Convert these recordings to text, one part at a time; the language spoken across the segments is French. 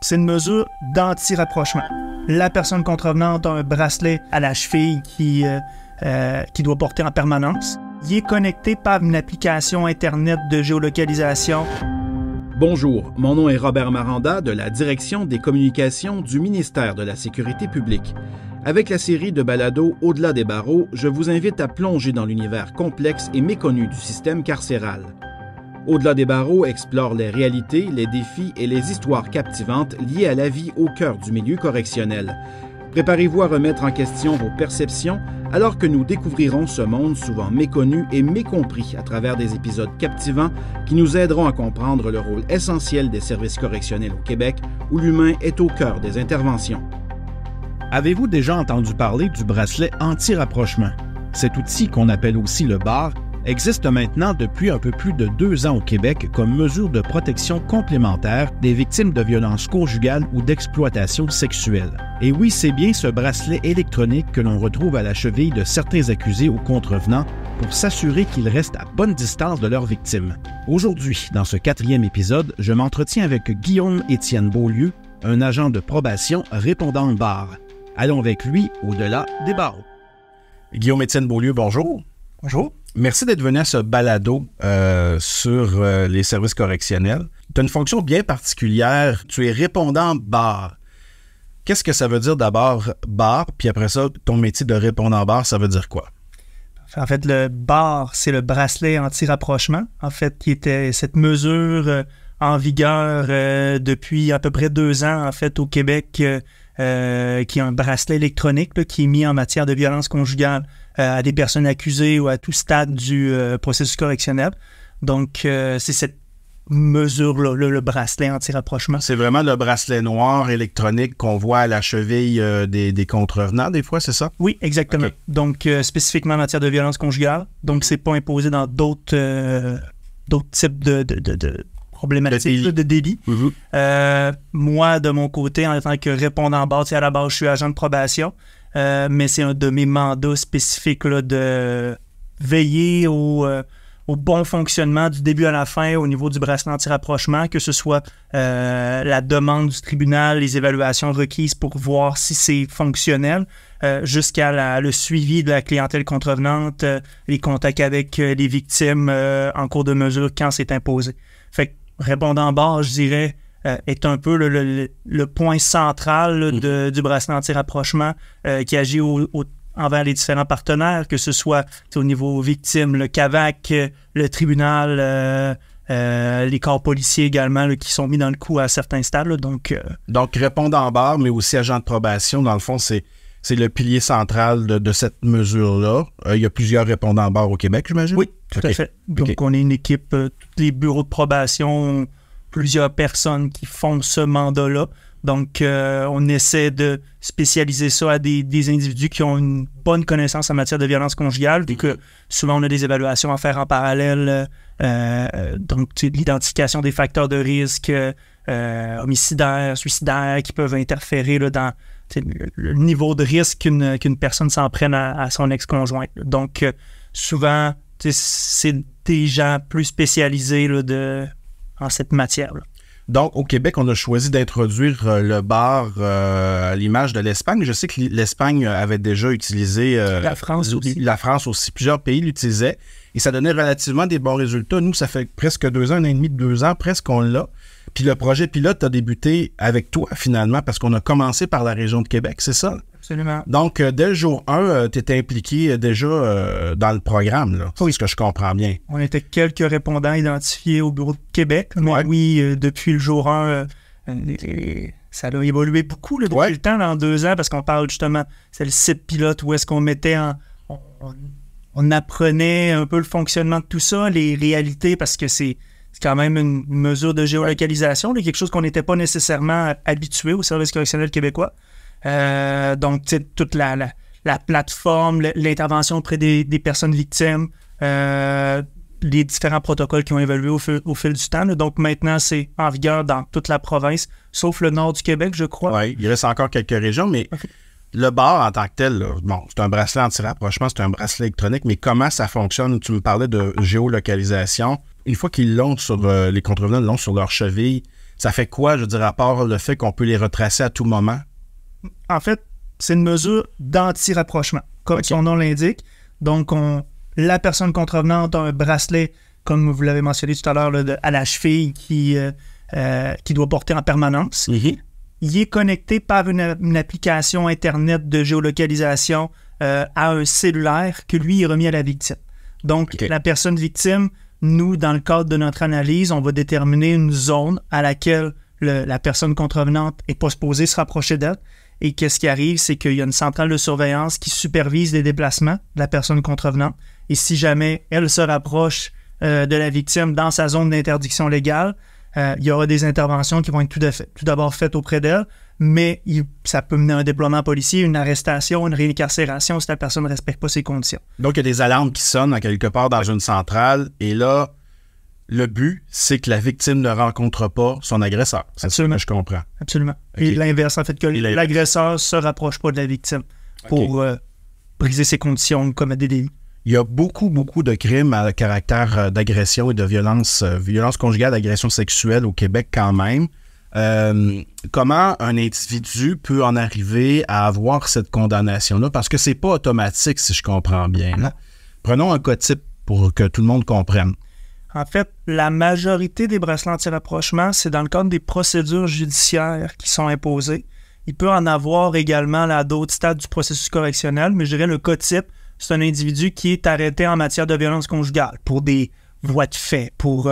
C'est une mesure d'anti-rapprochement. La personne contrevenante a un bracelet à la cheville qui doit porter en permanence. Il est connecté par une application Internet de géolocalisation. Bonjour, mon nom est Robert Maranda de la Direction des communications du ministère de la Sécurité publique. Avec la série de balados Au-delà des barreaux, je vous invite à plonger dans l'univers complexe et méconnu du système carcéral. Au-delà des barreaux explore les réalités, les défis et les histoires captivantes liées à la vie au cœur du milieu correctionnel. Préparez-vous à remettre en question vos perceptions alors que nous découvrirons ce monde souvent méconnu et mécompris à travers des épisodes captivants qui nous aideront à comprendre le rôle essentiel des services correctionnels au Québec où l'humain est au cœur des interventions. Avez-vous déjà entendu parler du bracelet anti-rapprochement? Cet outil, qu'on appelle aussi le BAR, existe maintenant depuis un peu plus de 2 ans au Québec comme mesure de protection complémentaire des victimes de violences conjugales ou d'exploitation sexuelle. Et oui, c'est bien ce bracelet électronique que l'on retrouve à la cheville de certains accusés ou contrevenants pour s'assurer qu'ils restent à bonne distance de leurs victimes. Aujourd'hui, dans ce 4e épisode, je m'entretiens avec Guillaume-Étienne Beaulieu, un agent de probation répondant au BAR. Allons avec lui au-delà des barreaux. Guillaume-Étienne Beaulieu, bonjour. Bonjour. Merci d'être venu à ce balado sur les services correctionnels. Tu as une fonction bien particulière. Tu es répondant BAR. Qu'est-ce que ça veut dire d'abord BAR? Puis après ça, ton métier de répondant BAR, ça veut dire quoi? En fait, le BAR, c'est le bracelet anti-rapprochement. En fait, qui était cette mesure en vigueur depuis à peu près 2 ans, en fait, au Québec, qui est un bracelet électronique là, qui est mis en matière de violence conjugale à des personnes accusées ou à tout stade du processus correctionnel. Donc, c'est cette mesure-là, le bracelet anti-rapprochement. C'est vraiment le bracelet noir électronique qu'on voit à la cheville des contrevenants, des fois, c'est ça? Oui, exactement. Okay. Donc, spécifiquement en matière de violence conjugale. Donc, c'est pas imposé dans d'autres types de problématiques, de délits. Mm-hmm. Moi, de mon côté, en tant que répondant BAR, à la base, je suis agent de probation. Mais c'est un de mes mandats spécifiques là, de veiller au bon fonctionnement du début à la fin au niveau du bracelet anti-rapprochement, que ce soit la demande du tribunal, les évaluations requises pour voir si c'est fonctionnel, jusqu'à le suivi de la clientèle contrevenante, les contacts avec les victimes en cours de mesure quand c'est imposé. Fait que répondant BAR, je dirais, est un peu le point central là, du bracelet anti-rapprochement qui agit envers les différents partenaires, que ce soit au niveau victime, le CAVAC, le tribunal, les corps policiers également là, qui sont mis dans le coup à certains stades. Là, donc, répondant BAR, mais aussi agent de probation, dans le fond, c'est le pilier central de cette mesure-là. Il y a plusieurs répondants BAR au Québec, j'imagine? Oui, tout à fait. Donc, on est une équipe, tous les bureaux de probation, plusieurs personnes qui font ce mandat-là. Donc, on essaie de spécialiser ça à des individus qui ont une bonne connaissance en matière de violence conjugale, vu que souvent on a des évaluations à faire en parallèle, donc l'identification des facteurs de risque homicidaires, suicidaires, qui peuvent interférer là, dans le niveau de risque qu'une personne s'en prenne à son ex-conjoint. Donc, souvent, c'est des gens plus spécialisés là, en cette matière-là. Donc, au Québec, on a choisi d'introduire le BAR à l'image de l'Espagne. Je sais que l'Espagne avait déjà utilisé... la France aussi. La France aussi. Plusieurs pays l'utilisaient et ça donnait relativement des bons résultats. Nous, ça fait presque 2 ans, 1 an et demi, 2 ans, presque qu'on l'a. Puis le projet pilote a débuté avec toi, finalement, parce qu'on a commencé par la région de Québec, c'est ça? Absolument. Donc, dès le jour 1, tu étais impliqué déjà dans le programme, là. C'est ce que je comprends bien. On était quelques répondants identifiés au bureau de Québec. Mais oui, depuis le jour 1, ça a évolué beaucoup là, depuis le temps, en 2 ans, parce qu'on parle justement, c'est le site pilote où est-ce qu'on mettait on apprenait un peu le fonctionnement de tout ça, les réalités, parce que c'est quand même une mesure de géolocalisation, là, quelque chose qu'on n'était pas nécessairement habitué au service correctionnel québécois. Donc, toute la plateforme, l'intervention auprès des personnes victimes, les différents protocoles qui ont évolué au fil du temps. Là. Donc, maintenant, c'est en vigueur dans toute la province, sauf le nord du Québec, je crois. Oui, il reste encore quelques régions, mais le BAR en tant que tel, là, bon, c'est un bracelet anti-rapprochement, c'est un bracelet électronique, mais comment ça fonctionne? Tu me parlais de géolocalisation. Une fois qu'ils l'ont sur les contrevenants l'ont sur leur cheville, Ça fait quoi, je veux dire, à part le fait qu'on peut les retracer à tout moment? En fait, c'est une mesure d'anti-rapprochement, comme son nom l'indique. Donc, la personne contrevenante a un bracelet, comme vous l'avez mentionné tout à l'heure, à la cheville qui doit porter en permanence. Il est connecté par une application Internet de géolocalisation à un cellulaire que lui est remis à la victime. Donc, la personne victime, nous, dans le cadre de notre analyse, on va déterminer une zone à laquelle la personne contrevenante n'est pas supposée se rapprocher d'elle. Et qu'est-ce qui arrive, c'est qu'il y a une centrale de surveillance qui supervise les déplacements de la personne contrevenante. Et si jamais elle se rapproche de la victime dans sa zone d'interdiction légale, il y aura des interventions qui vont être tout d'abord faites auprès d'elle, mais ça peut mener à un déploiement policier, une arrestation, une réincarcération si la personne ne respecte pas ses conditions. Donc, il y a des alarmes qui sonnent quelque part dans une centrale, et là, le but, c'est que la victime ne rencontre pas son agresseur. C'est Absolument. Ça que je comprends. Absolument. Et l'inverse, en fait, que l'agresseur ne se rapproche pas de la victime pour briser ses conditions ou commettre des délits. Il y a beaucoup de crimes à caractère d'agression et de violence conjugale, d'agression sexuelle au Québec quand même. Comment un individu peut en arriver à avoir cette condamnation-là? Parce que c'est pas automatique, si je comprends bien. Là. Prenons un cas type pour que tout le monde comprenne. En fait, la majorité des bracelets anti-rapprochement, c'est dans le cadre des procédures judiciaires qui sont imposées. Il peut en avoir également à d'autres stades du processus correctionnel, mais je dirais le cas type, c'est un individu qui est arrêté en matière de violence conjugale pour des voies de fait, pour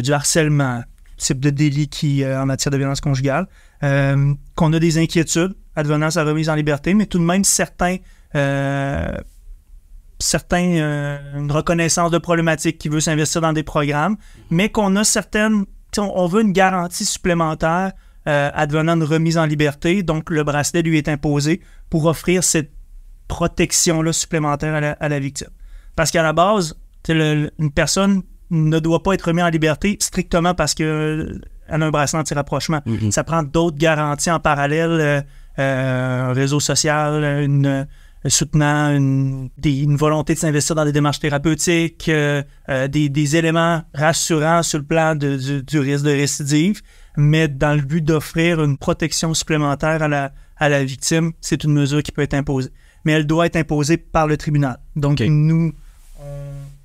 du harcèlement, type de délit qui en matière de violence conjugale, qu'on a des inquiétudes advenant sa remise en liberté, mais tout de même une reconnaissance de problématiques qui veut s'investir dans des programmes, mais qu'on a on veut une garantie supplémentaire advenant une remise en liberté, donc le bracelet lui est imposé pour offrir cette protection-là supplémentaire à la victime. Parce qu'à la base, une personne ne doit pas être remise en liberté strictement parce qu'elle a un bracelet anti-rapprochement. Ça prend d'autres garanties en parallèle, un réseau social, soutenant une volonté de s'investir dans des démarches thérapeutiques, des éléments rassurants sur le plan du risque de récidive, mais dans le but d'offrir une protection supplémentaire à la victime, c'est une mesure qui peut être imposée. Mais elle doit être imposée par le tribunal. Donc, nous,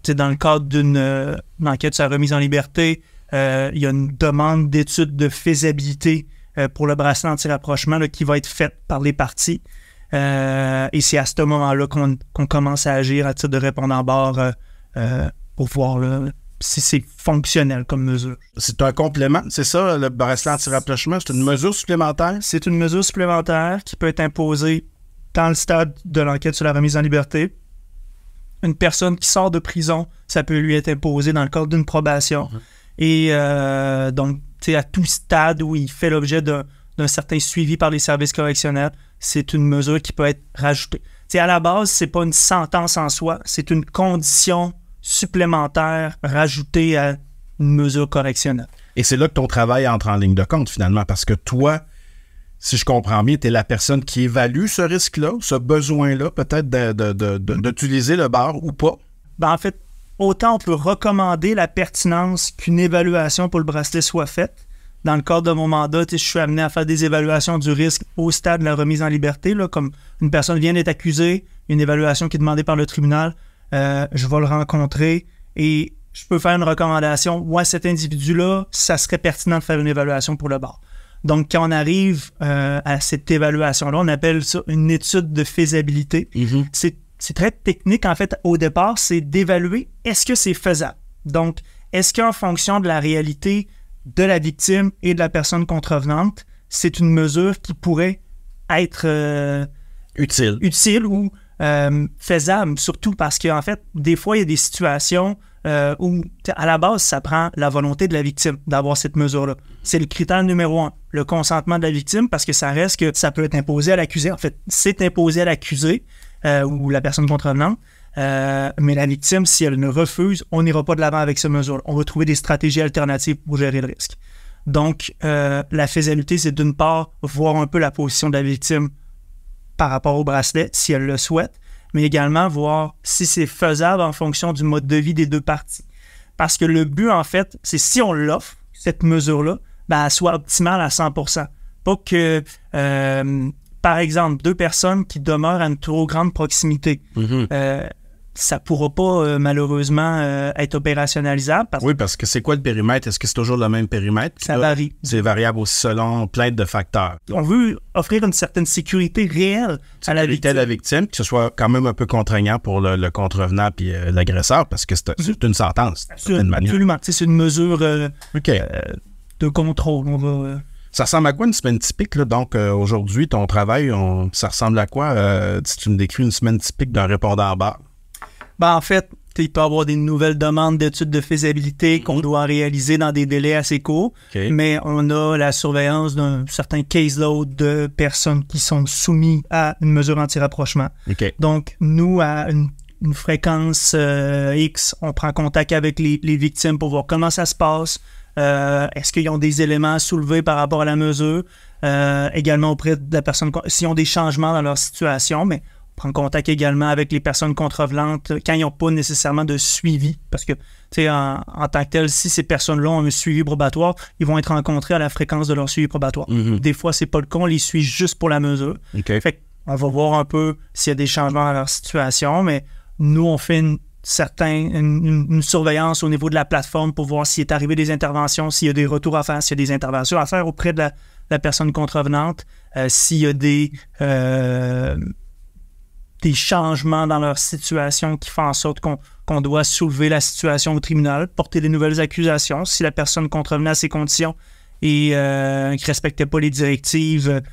dans le cadre d'une enquête sur la remise en liberté, il y a une demande d'étude de faisabilité pour le bracelet anti-rapprochement qui va être faite par les parties. Et c'est à ce moment-là qu'on commence à agir à titre de répondant-bord pour voir si c'est fonctionnel comme mesure. C'est un complément, c'est ça, le bracelet anti-rapprochement? C'est une mesure supplémentaire? C'est une mesure supplémentaire qui peut être imposée dans le stade de l'enquête sur la remise en liberté. Une personne qui sort de prison, ça peut lui être imposé dans le cadre d'une probation. Et donc, à tout stade où il fait l'objet d'un certain suivi par les services correctionnels, c'est une mesure qui peut être rajoutée. À la base, c'est pas une sentence en soi, c'est une condition supplémentaire rajoutée à une mesure correctionnelle. Et c'est là que ton travail entre en ligne de compte, finalement, parce que toi, si je comprends bien, tu es la personne qui évalue ce risque-là, ce besoin-là, peut-être d'utiliser le bar ou pas? En fait, autant on peut recommander la pertinence qu'une évaluation pour le bracelet soit faite. Dans le cadre de mon mandat, je suis amené à faire des évaluations du risque au stade de la remise en liberté. Là, comme une personne vient d'être accusée, une évaluation qui est demandée par le tribunal, je vais le rencontrer et je peux faire une recommandation. Ouais, cet individu-là, ça serait pertinent de faire une évaluation pour le bar. Donc, quand on arrive à cette évaluation-là, on appelle ça une étude de faisabilité. C'est très technique, en fait, au départ, c'est d'évaluer est-ce que c'est faisable. Donc, est-ce qu'en fonction de la réalité de la victime et de la personne contrevenante, c'est une mesure qui pourrait être utile ou faisable, surtout parce qu'en fait, des fois, il y a des situations où, à la base, ça prend la volonté de la victime d'avoir cette mesure-là. C'est le critère numéro 1, le consentement de la victime, parce que ça reste que ça peut être imposé à l'accusé. En fait, c'est imposé à l'accusé ou la personne contrevenante, mais la victime, si elle ne refuse, on n'ira pas de l'avant avec cette mesure-là. On va trouver des stratégies alternatives pour gérer le risque. Donc, la faisabilité, c'est d'une part, voir un peu la position de la victime par rapport au bracelet, si elle le souhaite, mais également voir si c'est faisable en fonction du mode de vie des deux parties. Parce que le but, en fait, c'est si on l'offre, cette mesure-là, elle soit optimale à 100%. Pas que, par exemple, 2 personnes qui demeurent à une trop grande proximité, ça ne pourra pas, malheureusement, être opérationnalisable. Parce que c'est quoi le périmètre? Est-ce que c'est toujours le même périmètre? Ça varie. C'est variable aussi selon plein de facteurs. On veut offrir une certaine sécurité réelle à la victime. Que ce soit quand même un peu contraignant pour le contrevenant puis l'agresseur, parce que c'est une sentence. Absolument. C'est une mesure de contrôle. Ça ressemble à quoi une semaine typique, là? Donc, aujourd'hui, ton travail, ça ressemble à quoi si tu me décris une semaine typique d'un répondant bar? En fait, il peut y avoir des nouvelles demandes d'études de faisabilité qu'on doit réaliser dans des délais assez courts, mais on a la surveillance d'un certain caseload de personnes qui sont soumises à une mesure anti-rapprochement. Donc, nous, à une fréquence X, on prend contact avec les victimes pour voir comment ça se passe. Est-ce qu'ils ont des éléments à soulever par rapport à la mesure? Également auprès de la personne, s'ils ont des changements dans leur situation, mais on prend contact également avec les personnes contrevenantes quand ils n'ont pas nécessairement de suivi. Parce que, tu sais, en tant que tel, si ces personnes-là ont un suivi probatoire, ils vont être rencontrés à la fréquence de leur suivi probatoire. Des fois, c'est pas le cas, on les suit juste pour la mesure. Fait qu'on va voir un peu s'il y a des changements dans leur situation, mais nous, on fait une surveillance au niveau de la plateforme pour voir s'il est arrivé des interventions, s'il y a des retours à faire, s'il y a des interventions à faire auprès de la personne contrevenante, s'il y a des changements dans leur situation qui font en sorte qu'on doit soulever la situation au tribunal, porter des nouvelles accusations. Si la personne contrevenait à ces conditions et qui ne respectait pas les directives,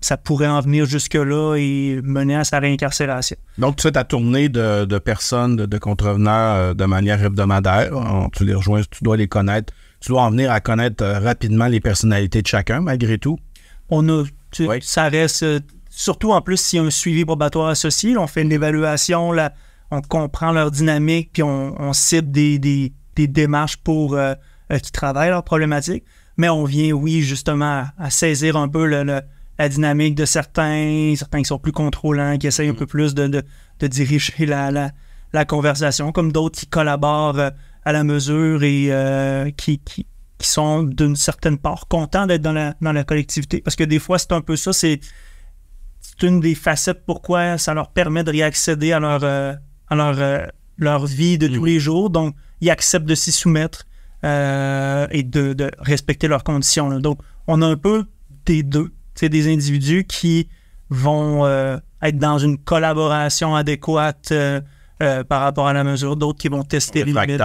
ça pourrait en venir jusque-là et mener à sa réincarcération. Donc, tu fais ta tournée de personnes, de contrevenants de manière hebdomadaire. Tu les rejoins, tu dois les connaître. Tu dois en venir à connaître rapidement les personnalités de chacun, malgré tout. Ça reste... Surtout en plus s'il y a un suivi probatoire associé, on fait une évaluation, là, on comprend leur dynamique, puis on cible des démarches pour qui travaillent leurs problématiques. Mais on vient, justement, à saisir un peu la dynamique de certains qui sont plus contrôlants, qui essayent un peu plus de diriger la conversation, comme d'autres qui collaborent à la mesure et qui sont d'une certaine part contents d'être dans la collectivité. Parce que des fois, c'est un peu ça, c'est une des facettes pourquoi ça leur permet de réaccéder à leur vie de tous les jours. Donc, ils acceptent de s'y soumettre et de respecter leurs conditions. Là. Donc, on a un peu des deux. C'est des individus qui vont être dans une collaboration adéquate par rapport à la mesure, d'autres qui vont tester les limites.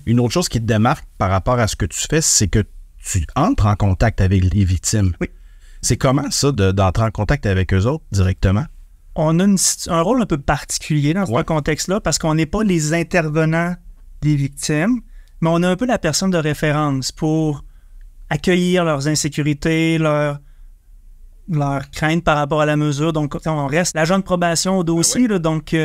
Une autre chose qui te démarque par rapport à ce que tu fais, c'est que tu entres en contact avec les victimes. Oui. C'est comment ça d'entrer en contact avec eux autres directement? On a un rôle un peu particulier dans ce contexte-là parce qu'on n'est pas les intervenants des victimes, mais on a un peu la personne de référence pour accueillir leurs insécurités, leurs craintes par rapport à la mesure. Donc, on reste l'agent de probation au dossier. Là, donc,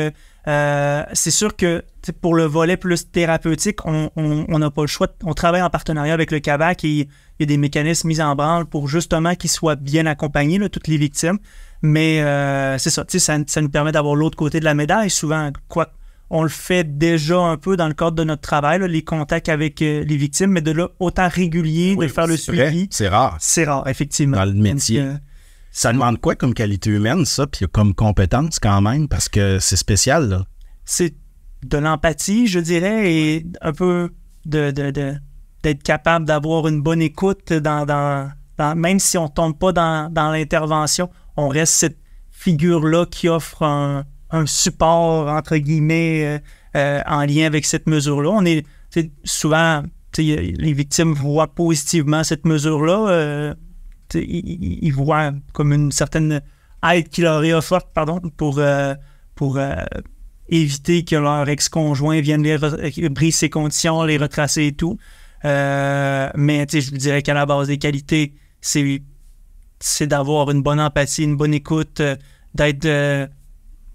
c'est sûr que pour le volet plus thérapeutique, on n'a pas le choix. On travaille en partenariat avec le CAVAC et il y a des mécanismes mis en branle pour justement qu'ils soient bien accompagnés, là, toutes les victimes. Mais c'est ça, ça nous permet d'avoir l'autre côté de la médaille. Souvent, on le fait déjà un peu dans le cadre de notre travail, là, les contacts avec les victimes, mais de là, autant régulier, de faire le suivi. C'est rare. C'est rare, effectivement. Dans le métier. Donc, ça demande quoi comme qualité humaine, ça, puis comme compétence quand même, parce que c'est spécial, là? C'est de l'empathie, je dirais, et un peu d'être capable d'avoir une bonne écoute même si on ne tombe pas dans l'intervention, on reste cette figure-là qui offre un support, entre guillemets, en lien avec cette mesure-là. On est souvent, les victimes voient positivement cette mesure-là. Ils voient comme une certaine aide qui leur est offerte, pour éviter que leur ex-conjoint vienne briser ses conditions, les retracer et tout. Mais je vous dirais qu'à la base des qualités, c'est d'avoir une bonne empathie, une bonne écoute, d'être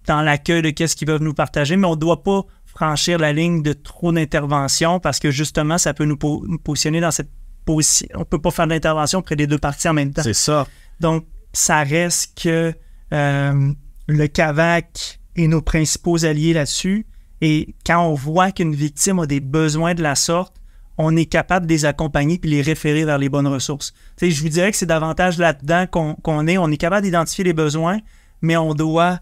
dans l'accueil de qu'est-ce qu'ils peuvent nous partager, mais on ne doit pas franchir la ligne de trop d'intervention parce que justement, ça peut nous positionner dans cette position. On ne peut pas faire d'intervention auprès des deux parties en même temps. C'est ça. Donc, ça reste que le CAVAC est nos principaux alliés là-dessus. Et quand on voit qu'une victime a des besoins de la sorte, on est capable de les accompagner puis les référer vers les bonnes ressources. Tu sais, je vous dirais que c'est davantage là-dedans qu'on est capable d'identifier les besoins, mais on doit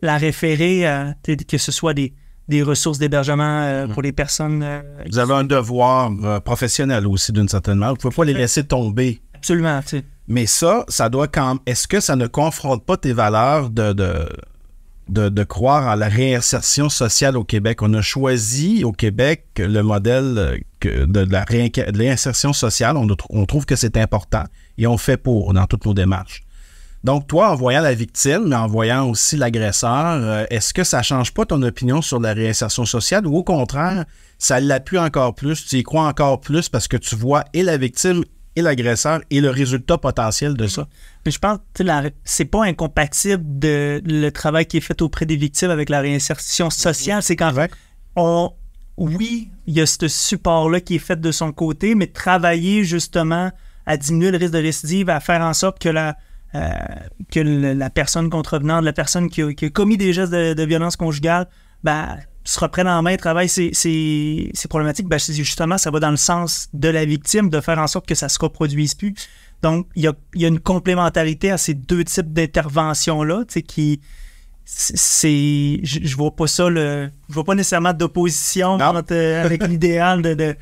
la référer à, que ce soit des ressources d'hébergement pour les personnes. Vous avez un devoir professionnel aussi, d'une certaine manière. Vous ne pouvez pas les laisser tomber. Absolument, tu sais. Mais ça doit quand même... Est-ce que ça ne confronte pas tes valeurs de croire en la réinsertion sociale au Québec? On a choisi au Québec le modèle de réinsertion sociale. On trouve que c'est important et on fait pour dans toutes nos démarches. Donc, toi, en voyant la victime, mais en voyant aussi l'agresseur, est-ce que ça ne change pas ton opinion sur la réinsertion sociale ou au contraire, ça l'appuie encore plus, tu y crois encore plus parce que tu vois et la victime et l'agresseur et le résultat potentiel de ça? Mais je pense que c'est pas incompatible le travail qui est fait auprès des victimes avec la réinsertion sociale. C'est qu'en fait, oui, il y a ce support-là qui est fait de son côté, mais travailler justement à diminuer le risque de récidive, à faire en sorte que la personne contrevenante, la personne qui a commis des gestes de violence conjugale, se reprenne en main et travaille ces problématiques, justement, ça va dans le sens de la victime, de faire en sorte que ça ne se reproduise plus. Donc, il y a une complémentarité à ces deux types d'interventions-là, tu sais, qui... Je vois pas ça, je vois pas nécessairement d'opposition avec l'idéal de...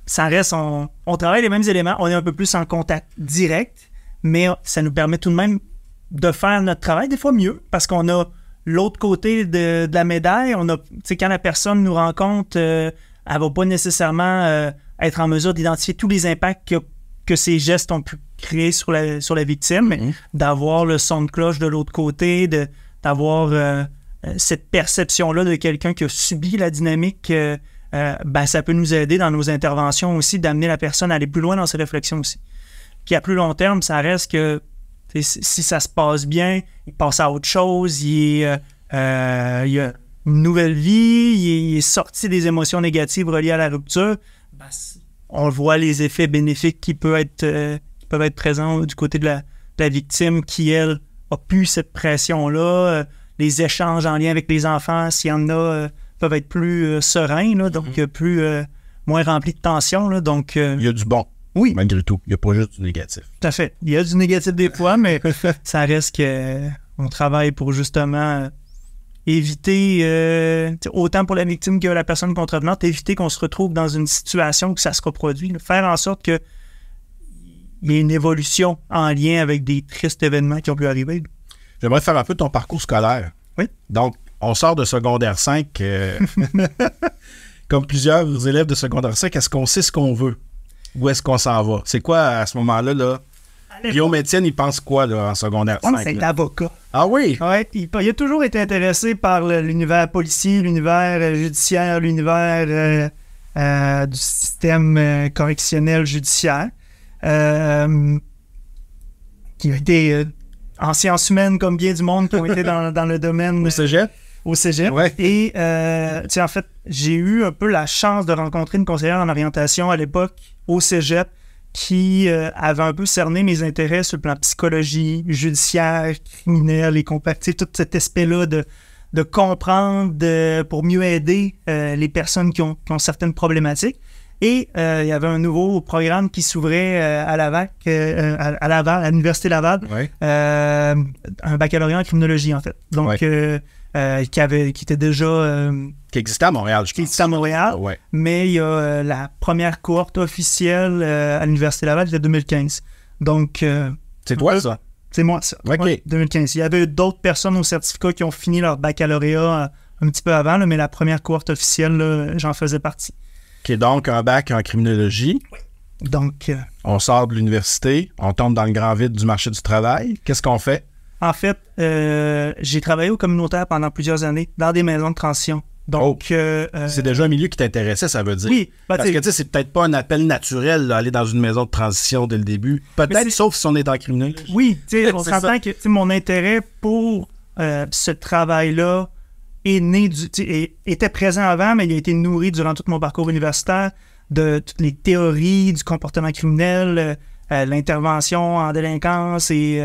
Ça reste, on travaille les mêmes éléments, on est un peu plus en contact direct, mais ça nous permet tout de même de faire notre travail des fois mieux, parce qu'on a l'autre côté de la médaille. On a, quand la personne nous rencontre, elle va pas nécessairement être en mesure d'identifier tous les impacts que ces gestes ont pu créer sur la victime, mais d'avoir le son de cloche de l'autre côté, d'avoir cette perception-là de quelqu'un qui a subi la dynamique, ça peut nous aider dans nos interventions aussi, d'amener la personne à aller plus loin dans ses réflexions aussi. Puis à plus long terme, ça reste que si ça se passe bien, il passe à autre chose, il a une nouvelle vie, il est sorti des émotions négatives reliées à la rupture, on voit les effets bénéfiques qui peuvent être présents du côté de la victime qui, elle, a plus cette pression-là. Les échanges en lien avec les enfants, s'il y en a, peuvent être plus sereins, là, donc moins remplis de tension. Là, donc, il y a du bon. Oui. Malgré tout. Il n'y a pas juste du négatif. Tout à fait. Il y a du négatif des fois, mais ça reste qu'on travaille pour justement éviter, autant pour la victime que la personne contrevenante, éviter qu'on se retrouve dans une situation où ça se reproduit. Faire en sorte qu'il y ait une évolution en lien avec des tristes événements qui ont pu arriver. J'aimerais faire un peu ton parcours scolaire. Oui. Donc, on sort de secondaire 5. Comme plusieurs élèves de secondaire 5, est-ce qu'on sait ce qu'on veut? Où est-ce qu'on s'en va? C'est quoi, à ce moment-là, là? Guillaume Étienne, il pense quoi, là, en secondaire 5? C'est l'avocat. Ah oui? Ouais, il a toujours été intéressé par l'univers policier, l'univers judiciaire, l'univers du système correctionnel judiciaire. Qui a été en sciences humaines, comme bien du monde, qui ont été dans le domaine... Au cégep? Au cégep. Ouais. Et, en fait, j'ai eu un peu la chance de rencontrer une conseillère en orientation à l'époque au cégep qui avait un peu cerné mes intérêts sur le plan psychologie, judiciaire, criminel et compagnie. Tout cet aspect-là de comprendre pour mieux aider les personnes qui ont certaines problématiques. Et il y avait un nouveau programme qui s'ouvrait à Laval, à l'Université Laval, un baccalauréat en criminologie, en fait. Donc, qui était déjà... qui existait à Montréal, je pense. Qui existait à Montréal, mais il y a la première cohorte officielle à l'Université Laval, c'était 2015. Donc... c'est toi, ça? C'est moi, ça. OK. Ouais, 2015. Il y avait d'autres personnes au certificat qui ont fini leur baccalauréat un petit peu avant, là, mais la première cohorte officielle, là, j'en faisais partie. Qui est donc un bac en criminologie. Oui. Donc... on sort de l'université, on tombe dans le grand vide du marché du travail. Qu'est-ce qu'on fait? En fait, j'ai travaillé au communautaire pendant plusieurs années, dans des maisons de transition. Donc, c'est déjà un milieu qui t'intéressait, ça veut dire. Oui. Parce que, tu sais, c'est peut-être pas un appel naturel d'aller dans une maison de transition dès le début. Peut-être, sauf si on est en criminologie. Oui, tu sais, on s'entend que mon intérêt pour ce travail-là est né était présent avant, mais il a été nourri durant tout mon parcours universitaire de toutes les théories du comportement criminel, l'intervention en délinquance et,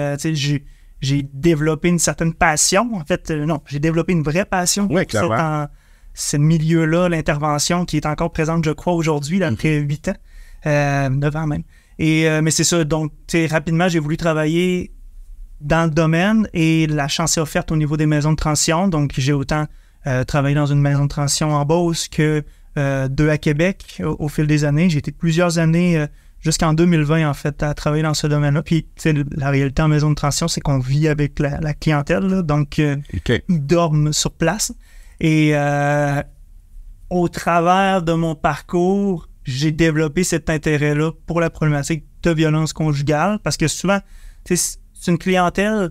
j'ai développé une certaine passion. En fait, non, j'ai développé une vraie passion ce milieu-là, l'intervention qui est encore présente, je crois, aujourd'hui, là, après 8 ans, 9 ans même. Mais c'est ça, donc rapidement, j'ai voulu travailler dans le domaine et la chance est offerte au niveau des maisons de transition. Donc, j'ai autant travaillé dans une maison de transition en Beauce que 2 à Québec au fil des années. J'ai été plusieurs années, jusqu'en 2020 en fait, à travailler dans ce domaine-là. Puis, la réalité en maison de transition, c'est qu'on vit avec la clientèle, là, donc ils dorment sur place. Et au travers de mon parcours, j'ai développé cet intérêt-là pour la problématique de violence conjugale parce que souvent, c'est une clientèle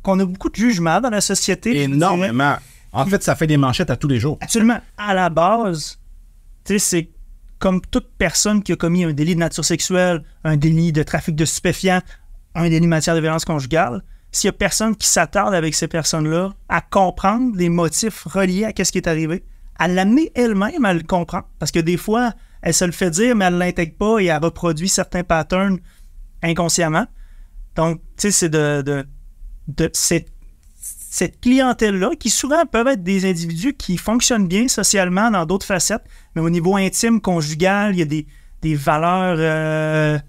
qu'on a beaucoup de jugements dans la société. Énormément. En fait, ça fait des manchettes à tous les jours. Absolument. À la base, c'est comme toute personne qui a commis un délit de nature sexuelle, un délit de trafic de stupéfiants, un délit en matière de violence conjugale, s'il n'y a personne qui s'attarde avec ces personnes-là à comprendre les motifs reliés à ce qui est arrivé, à l'amener elle-même à le comprendre. Parce que des fois, elle se le fait dire, mais elle ne l'intègre pas et elle reproduit certains patterns inconsciemment. Donc, tu sais, c'est de cette clientèle-là, qui souvent peuvent être des individus qui fonctionnent bien socialement dans d'autres facettes, mais au niveau intime, conjugal, il y a des valeurs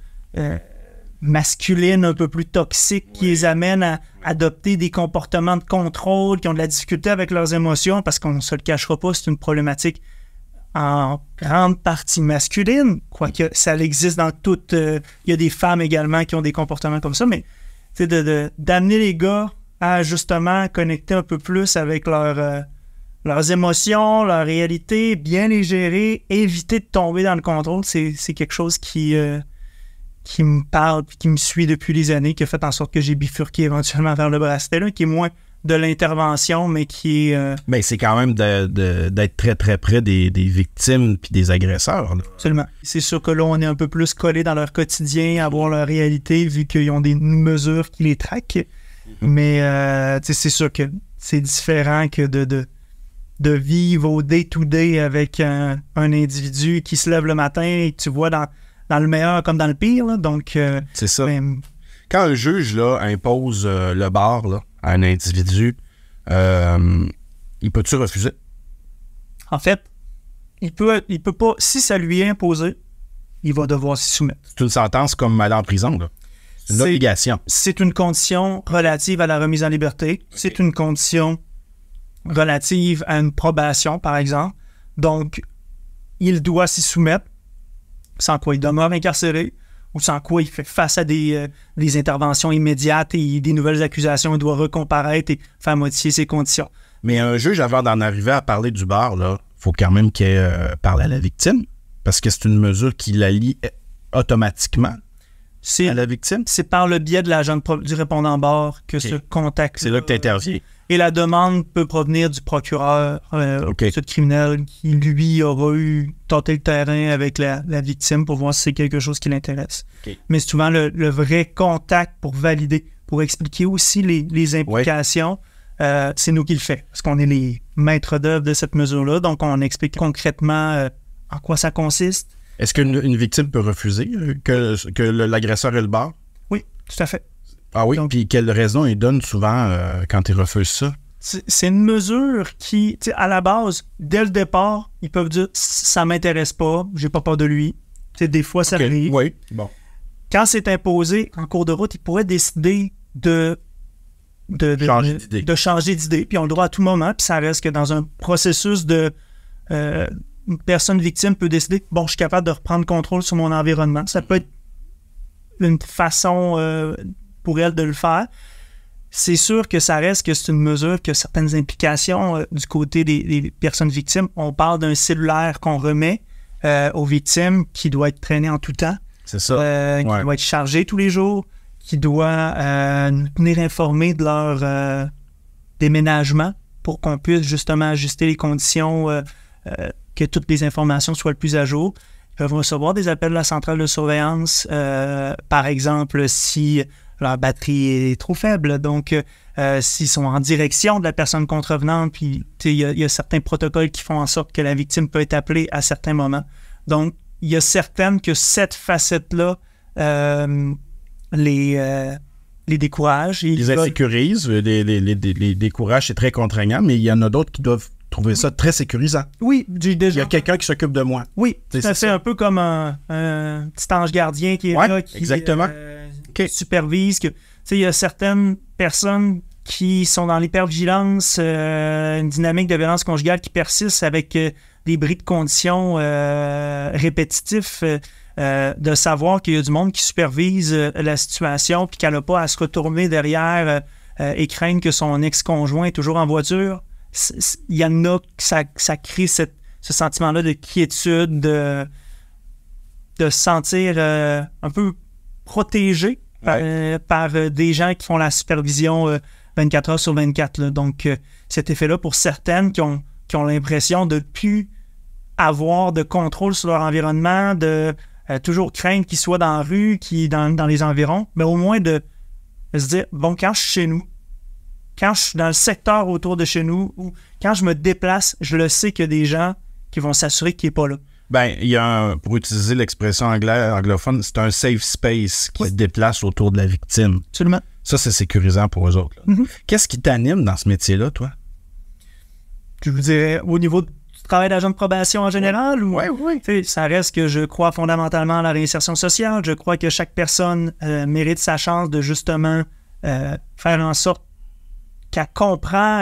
masculines un peu plus toxiques qui les amènent à adopter des comportements de contrôle, qui ont de la difficulté avec leurs émotions, parce qu'on ne se le cachera pas, c'est une problématique en grande partie masculine, quoique ça existe dans toutes... il y a des femmes également qui ont des comportements comme ça, mais d'amener les gars à justement connecter un peu plus avec leurs émotions, leur réalité, bien les gérer, éviter de tomber dans le contrôle, c'est quelque chose qui me parle et qui me suit depuis des années, qui a fait en sorte que j'ai bifurqué éventuellement vers le bracelet, là, qui est moins de l'intervention, mais qui est... Mais c'est quand même d'être très, très près des victimes puis des agresseurs. Là. Absolument. C'est sûr que là, on est un peu plus collé dans leur quotidien, à voir leur réalité, vu qu'ils ont des mesures qui les traquent. Mais c'est sûr que c'est différent que de vivre au day-to-day avec un individu qui se lève le matin et tu vois dans le meilleur comme dans le pire. Là. Donc, c'est ça. Quand un juge là, impose le bar là, à un individu, il peut-tu refuser? En fait, il peut pas. Si ça lui est imposé, il va devoir s'y soumettre. C'est une sentence comme aller en prison, là. C'est une obligation. C'est une condition relative à la remise en liberté. Okay. C'est une condition relative à une probation, par exemple. Donc, il doit s'y soumettre, sans quoi il demeure incarcéré, ou sans quoi il fait face à des interventions immédiates et des nouvelles accusations. Il doit recomparaître et faire modifier ses conditions. Mais un juge, avant d'en arriver à parler du bar, il faut quand même qu'il parle à la victime, parce que c'est une mesure qui la lie automatiquement à la victime. C'est par le biais de l'agent du répondant bar que ce contact... C'est là que tu interviens. Et la demande peut provenir du procureur criminel qui, lui, aura eu tâté le terrain avec la victime pour voir si c'est quelque chose qui l'intéresse. Okay. Mais souvent, le vrai contact pour valider, pour expliquer aussi les implications, c'est nous qui le fait. Parce qu'on est les maîtres d'œuvre de cette mesure-là. Donc, on explique concrètement en quoi ça consiste. Est-ce qu'une victime peut refuser que l'agresseur ait le bar? Oui, tout à fait. Ah oui? Puis quelle raison ils donnent souvent quand ils refusent ça? C'est une mesure qui, à la base, dès le départ, ils peuvent dire « ça m'intéresse pas, j'ai pas peur de lui ». Des fois, ça arrive. Oui, bon. Quand c'est imposé en cours de route, ils pourraient décider de changer d'idée, puis ils ont le droit à tout moment, puis ça reste que dans un processus une personne victime peut décider « bon, je suis capable de reprendre contrôle sur mon environnement ». Ça peut être une façon pour elle de le faire. C'est sûr que ça reste que c'est une mesure qui a certaines implications du côté des personnes victimes. On parle d'un cellulaire qu'on remet aux victimes qui doit être traîné en tout temps. C'est ça. Qui doit être chargé tous les jours, qui doit nous tenir informés de leur déménagement pour qu'on puisse justement ajuster les conditions, que toutes les informations soient le plus à jour. Ils peuvent recevoir des appels de la centrale de surveillance, par exemple, si leur batterie est trop faible. Donc, s'ils sont en direction de la personne contrevenante, puis il y a certains protocoles qui font en sorte que la victime peut être appelée à certains moments. Donc, il y a certaines que cette facette-là les décourage. Les insécurise, les décourage, c'est très contraignant, mais il y en a d'autres qui doivent trouvé ça très sécurisant. Oui, il y a quelqu'un qui s'occupe de moi. Oui, ça fait un peu comme un petit ange gardien qui est là, qui exactement. Supervise. Il y a certaines personnes qui sont dans l'hypervigilance, une dynamique de violence conjugale qui persiste avec des bris de conditions répétitifs, de savoir qu'il y a du monde qui supervise la situation puis qu'elle n'a pas à se retourner derrière et craindre que son ex-conjoint est toujours en voiture. Il y en a que ça crée ce sentiment-là de quiétude, de se sentir un peu protégé par des gens qui font la supervision 24 heures sur 24. Là. Donc, cet effet-là, pour certaines qui ont l'impression de ne plus avoir de contrôle sur leur environnement, de toujours craindre qu'ils soient dans la rue, dans les environs, mais au moins de se dire, bon, quand je suis chez nous, quand je suis dans le secteur autour de chez nous, ou quand je me déplace, je le sais qu'il y a des gens qui vont s'assurer qu'il n'est pas là. Ben, il y a pour utiliser l'expression anglophone, c'est un safe space qui se déplace autour de la victime. Absolument. Ça, c'est sécurisant pour eux autres. Qu'est-ce qui t'anime dans ce métier-là, toi? Je vous dirais, au niveau du travail d'agent de probation en général, oui. Ça reste que je crois fondamentalement à la réinsertion sociale. Je crois que chaque personne mérite sa chance de justement faire en sorte qu'elle comprend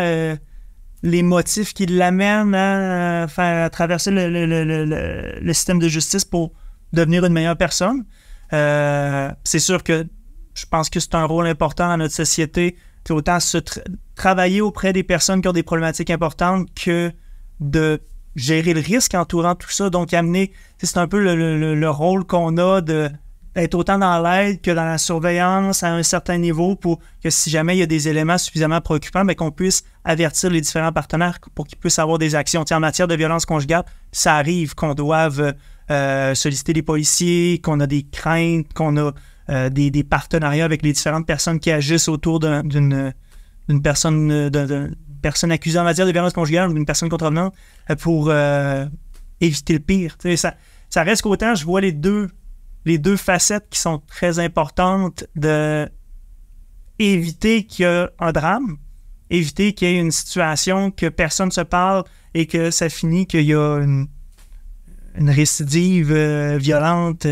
les motifs qui l'amènent à faire traverser le système de justice pour devenir une meilleure personne. C'est sûr que je pense que c'est un rôle important dans notre société, autant travailler auprès des personnes qui ont des problématiques importantes que de gérer le risque entourant tout ça. Donc, amener, c'est un peu le rôle qu'on a d'être autant dans l'aide que dans la surveillance à un certain niveau pour que si jamais il y a des éléments suffisamment préoccupants, bien, qu'on puisse avertir les différents partenaires pour qu'ils puissent avoir des actions. En matière de violence conjugale, ça arrive qu'on doive solliciter les policiers, qu'on a des craintes, qu'on a des partenariats avec les différentes personnes qui agissent autour d'une personne accusée en matière de violence conjugale ou d'une personne contrevenante pour éviter le pire. Ça reste qu'autant je vois les deux facettes qui sont très importantes de éviter qu'il y ait un drame, éviter qu'il y ait une situation que personne ne se parle et que ça finit qu'il y a une récidive violente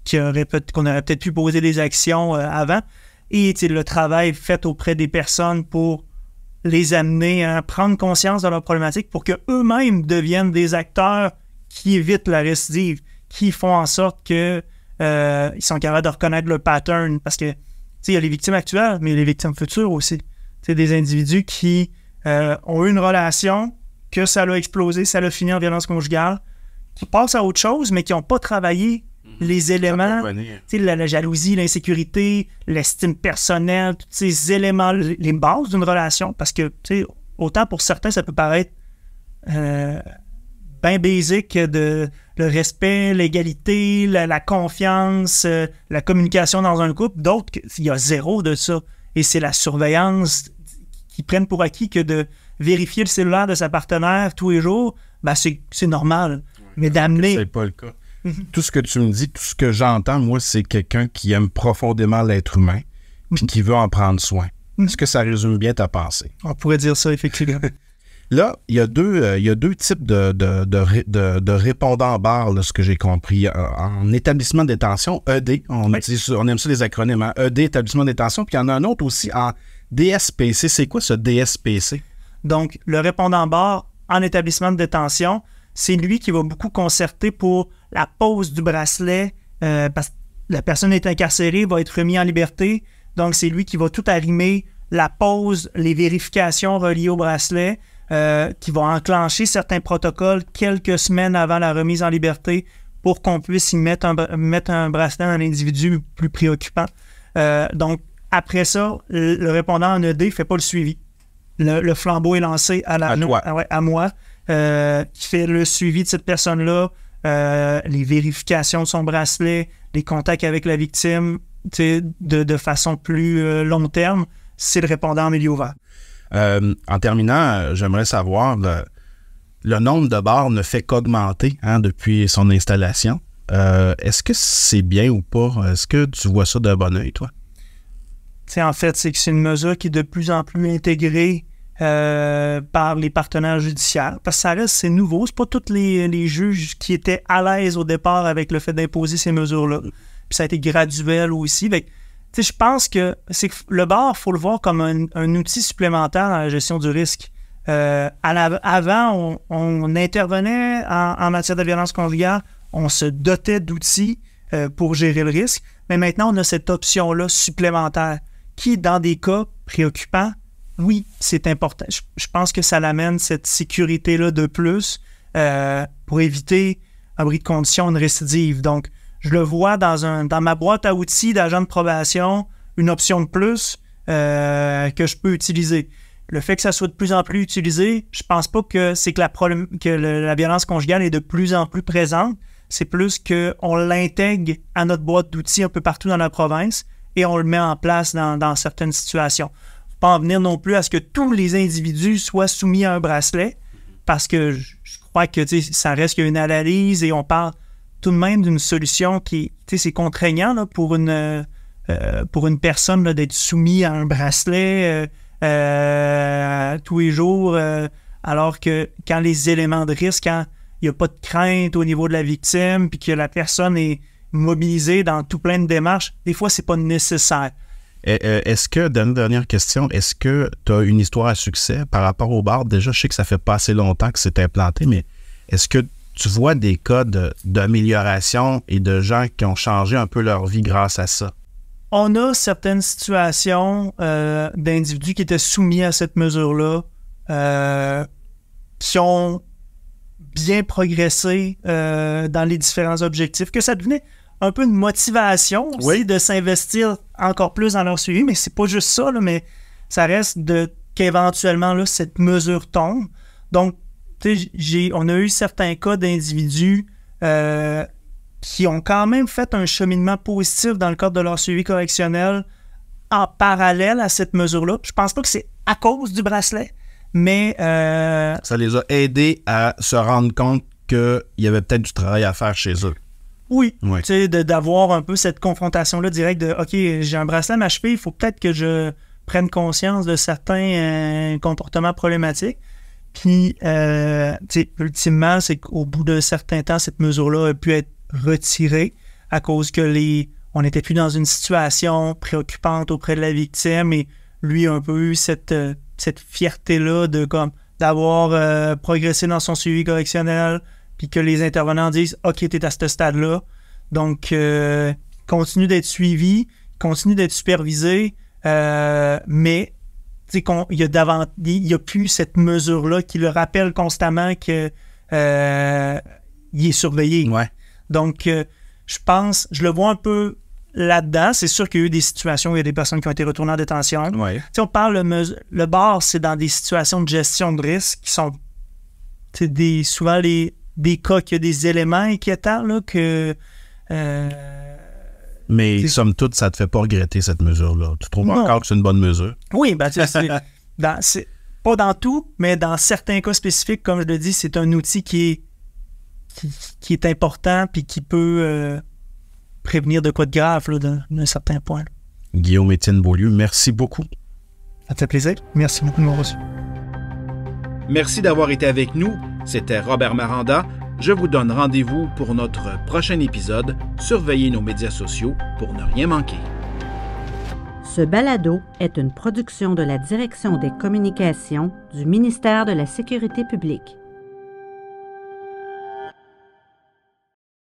qu'on aurait peut-être pu poser des actions avant. Et le travail fait auprès des personnes pour les amener à prendre conscience de leurs problématiques pour qu'eux-mêmes deviennent des acteurs qui évitent la récidive, qui font en sorte qu'ils sont capables de reconnaître le pattern. Parce que il y a les victimes actuelles, mais il y a les victimes futures aussi. Des individus qui ont eu une relation, que ça l'a explosé, ça l'a fini en violence conjugale, qui passent à autre chose, mais qui n'ont pas travaillé les éléments, la jalousie, l'insécurité, l'estime personnelle, tous ces éléments, les bases d'une relation. Parce que, autant pour certains, ça peut paraître bien basique le respect, l'égalité, la confiance, la communication dans un couple. D'autres, il y a zéro de ça. Et c'est la surveillance qui prennent pour acquis que de vérifier le cellulaire de sa partenaire tous les jours, ben c'est normal. Mais d'amener... C'est pas le cas. Tout ce que tu me dis, tout ce que j'entends, moi, c'est quelqu'un qui aime profondément l'être humain puis qui veut en prendre soin. Est-ce que ça résume bien ta pensée? On pourrait dire ça, effectivement. Là, il y a deux types de répondants barres, là, ce que j'ai compris. En établissement de détention, ED, on aime ça les acronymes, hein? ED, établissement de détention, puis il y en a un autre aussi en DSPC. C'est quoi ce DSPC? Donc, le répondant barre en établissement de détention, c'est lui qui va beaucoup concerter pour la pose du bracelet, parce que la personne est incarcérée, va être remise en liberté. Donc, c'est lui qui va tout arrimer, la pose, les vérifications reliées au bracelet, qui va enclencher certains protocoles quelques semaines avant la remise en liberté pour qu'on puisse y mettre un bracelet à un individu plus préoccupant. Donc, après ça, le répondant en ED ne fait pas le suivi. Le flambeau est lancé à moi, qui fait le suivi de cette personne-là, les vérifications de son bracelet, les contacts avec la victime, de façon plus long terme. C'est le répondant en milieu ouvert. En terminant, j'aimerais savoir, le nombre de bars ne fait qu'augmenter depuis son installation. Est-ce que c'est bien ou pas? Est-ce que tu vois ça d'un bon œil, toi? En fait, c'est que c'est une mesure qui est de plus en plus intégrée par les partenaires judiciaires, parce que ça reste, c'est nouveau. C'est pas tous les juges qui étaient à l'aise au départ avec le fait d'imposer ces mesures-là. Puis ça a été graduel aussi. Je pense que le bar, il faut le voir comme un outil supplémentaire dans la gestion du risque. Avant, on intervenait en matière de violence conjugale, on se dotait d'outils pour gérer le risque, mais maintenant, on a cette option-là supplémentaire qui, dans des cas préoccupants, oui, c'est important. Je pense que ça l'amène cette sécurité-là de plus pour éviter un bris de condition, une récidive. Donc, je le vois dans ma boîte à outils d'agent de probation, une option de plus que je peux utiliser. Le fait que ça soit de plus en plus utilisé, je pense pas que c'est que la violence conjugale est de plus en plus présente. C'est plus qu'on l'intègre à notre boîte d'outils un peu partout dans la province et on le met en place dans certaines situations. Il ne faut pas en venir non plus à ce que tous les individus soient soumis à un bracelet parce que je crois que ça reste qu'il y a une analyse et on parle tout de même d'une solution qui, c'est contraignant là, pour une personne là, d'être soumis à un bracelet tous les jours, alors que quand les éléments de risque, quand il n'y a pas de crainte au niveau de la victime, puis que la personne est mobilisée dans tout plein de démarches, des fois, c'est pas nécessaire. Est-ce que, dernière question, est-ce que tu as une histoire à succès par rapport au bar? Déjà, je sais que ça fait pas assez longtemps que c'est implanté, mais est-ce que tu vois des cas d'amélioration et de gens qui ont changé un peu leur vie grâce à ça? On a certaines situations d'individus qui étaient soumis à cette mesure-là, qui ont bien progressé dans les différents objectifs, que ça devenait un peu une motivation aussi de s'investir encore plus dans leur suivi, mais c'est pas juste ça, là, mais ça reste qu'éventuellement là, cette mesure tombe. Donc, on a eu certains cas d'individus qui ont quand même fait un cheminement positif dans le cadre de leur suivi correctionnel en parallèle à cette mesure-là. Je pense pas que c'est à cause du bracelet, mais... Ça les a aidés à se rendre compte qu'il y avait peut-être du travail à faire chez eux. Oui, tu sais, d'avoir un peu cette confrontation-là directe de « OK, j'ai un bracelet à ma cheville, il faut peut-être que je prenne conscience de certains comportements problématiques. » Puis, ultimement, c'est qu'au bout d'un certain temps, cette mesure-là a pu être retirée à cause que on n'était plus dans une situation préoccupante auprès de la victime et lui a un peu eu cette fierté-là d'avoir progressé dans son suivi correctionnel puis que les intervenants disent « OK, t'es à ce stade-là. » Donc, continue d'être suivi, continue d'être supervisé, mais il y a plus cette mesure-là qui le rappelle constamment qu'il est surveillé. Ouais. Donc, je le vois un peu là-dedans. C'est sûr qu'il y a eu des situations où il y a des personnes qui ont été retournées en détention. Ouais. On parle, le bar, c'est dans des situations de gestion de risque qui sont souvent des cas qu'il y a des éléments inquiétants là, que... Mais somme toute, ça ne te fait pas regretter cette mesure-là. Tu trouves encore que c'est une bonne mesure? Oui, c'est pas dans tout, mais dans certains cas spécifiques, comme je le dis, c'est un outil qui est important puis qui peut prévenir de quoi de grave là, d'un certain point. Guillaume-Étienne Beaulieu, merci beaucoup. Ça te fait plaisir. Merci beaucoup de m'avoir reçu. Merci d'avoir été avec nous. C'était Robert Maranda. Je vous donne rendez-vous pour notre prochain épisode. Surveillez nos médias sociaux pour ne rien manquer. Ce balado est une production de la Direction des communications du ministère de la Sécurité publique.